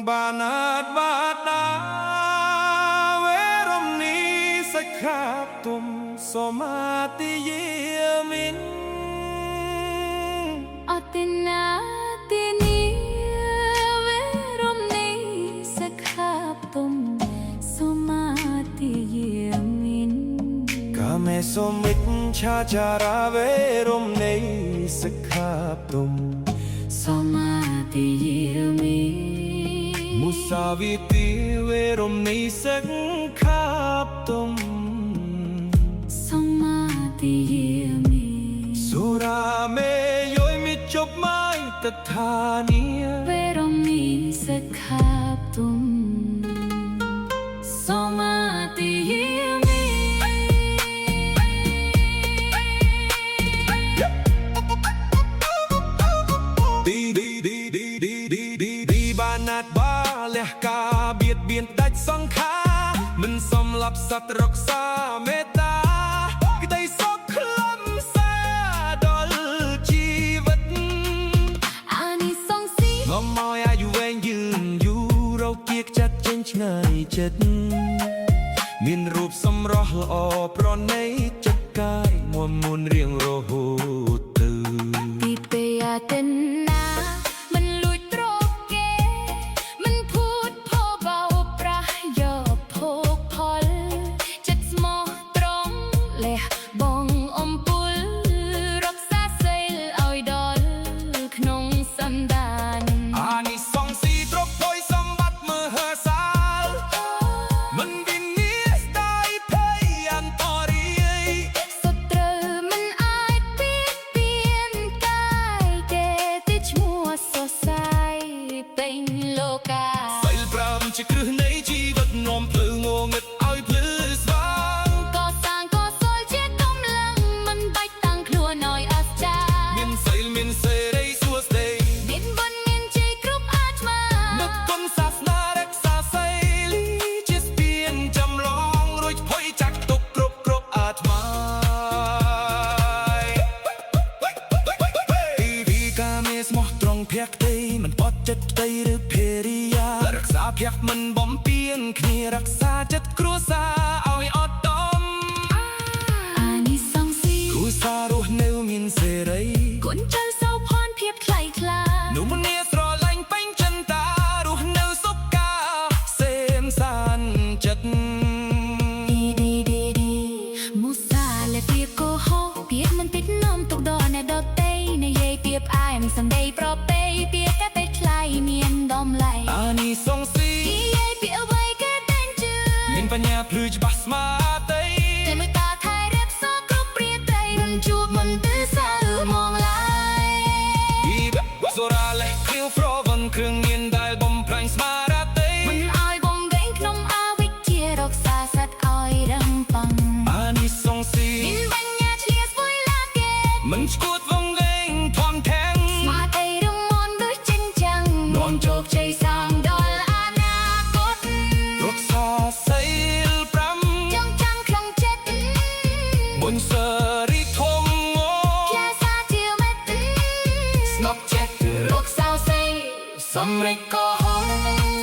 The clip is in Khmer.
Banat bata veromni sakhatum somati yemin Atinatini veromni sakhatum somati yemin Kame somit chachara veromni sakhatum somati yemin Musaviti veromni sakhatum somati yemin Sura me yoi mi chop mai tathania veromni sakhatum somati yemin Đi banat ba leh ka biệt biên tách song kha mình som lap sat rok sa meta cái tay sóc lắm xa đol chi vật Ani song si ងំមកអាយុវែងយឺនយូររកគៀកចាត់ចេញឆ្ងាយចិត្តមានរូបសម្រស់ល្អប្រណីចិត្តកាយមួមមួនរៀងរហូតទៅ ពីពេលអាទិនណាមិនលួចត្រគេមិនភូតផោបោប្រះយកភោគផលចិត្តស្មោះត្រង់លះបងអំពុលរក្សាសិលឲ្យដល់ក្នុងសន្តាន អានិសង្សស៊ីទ្រព្យភ័យសម្បត្តិមហិសាលមិនវិនិច្ឆ័យស្ដាយភ័យអន្តរាយ សុទ្ធត្រូវមិនអាចពៀតពៀនកាយគេទីឈ្មោះសរសៃពេញលោកា សិល5ជាគ្រឹះនៃជីវិតនាំភ្លឺងងឹតឲ្យភ្លឺស្វាង កសាងកសុលជាកម្លាំងមិនបាច់តាំងខ្លួនឲ្យអស្ចារ្យ មានសិលមានសេរីសួស្ដី មានបុណ្យមានជ័យគ្រប់អាត្មា នឹកគុណសាសនារក្សាសីលីជាស្ពានចម្លងរួចភ័យចាក់ទុកគ្រប់អាត្មាពីការមេស្មោះត្រង់ភក្តីមិនបត់ចិត្តផ្ទៃឬភរិយារក្សាភក្តិមិនបំពានគ្នារក្សាចិត្តគ្រួសារឲ្យអត់ដំ អានិសង្សស៊ី គ្រួសាររស់នៅមានសេរី គុណចៅសោភ័ណ្ឌភាពថ្លៃថ្លា នុមនាស្រឡាញ់ពេញចិនតារស់នៅសុខការសេមសានចិត្ត ឌីមូសាលេពីកោហោពីមិនតិចនាំទុកដល់អ្នកដតេនិយាយពីផ្អែមសំដីប្រពៃពីតែតែថ្លៃមានដំឡៃ អានិសង្សស៊ី និយាយពីអ្វីក៏តែជឿ មានបញ្ញាភ្លឺច្បាស់ស្មារតី តែមើលតាថៃរៀបសគ្រប់ព្រាត្រីមិនជួបមិនទិសៅមកឡើយ ពីសូរ៉ាលេះគ្រឿងប្រវត្តិគ្រឿងញៀនដែលបំផ្លាញស្មារតី មិនឲ្យបំវែងក្នុងអវិជ្ជារក្សាសត្វឲ្យរឹងប៉ង អានិសង្សស៊ី មានបញ្ញាឆ្លៀសស្វ័យឡាកេ មិនឈួតវងវែងធំធាំង ស្មារតីរឹងមាំដូចចិញ្ចាំងនាំជោគជ័យសាងដល់អនាគត រក្សាសិល5 ចងចាំក្នុងចិត្ត បុញសេរីធំង ផ្លែសាជាមេត្តា ស្នប់ចិត្ត រកសៅសៃ សម្រេចក៏ហល់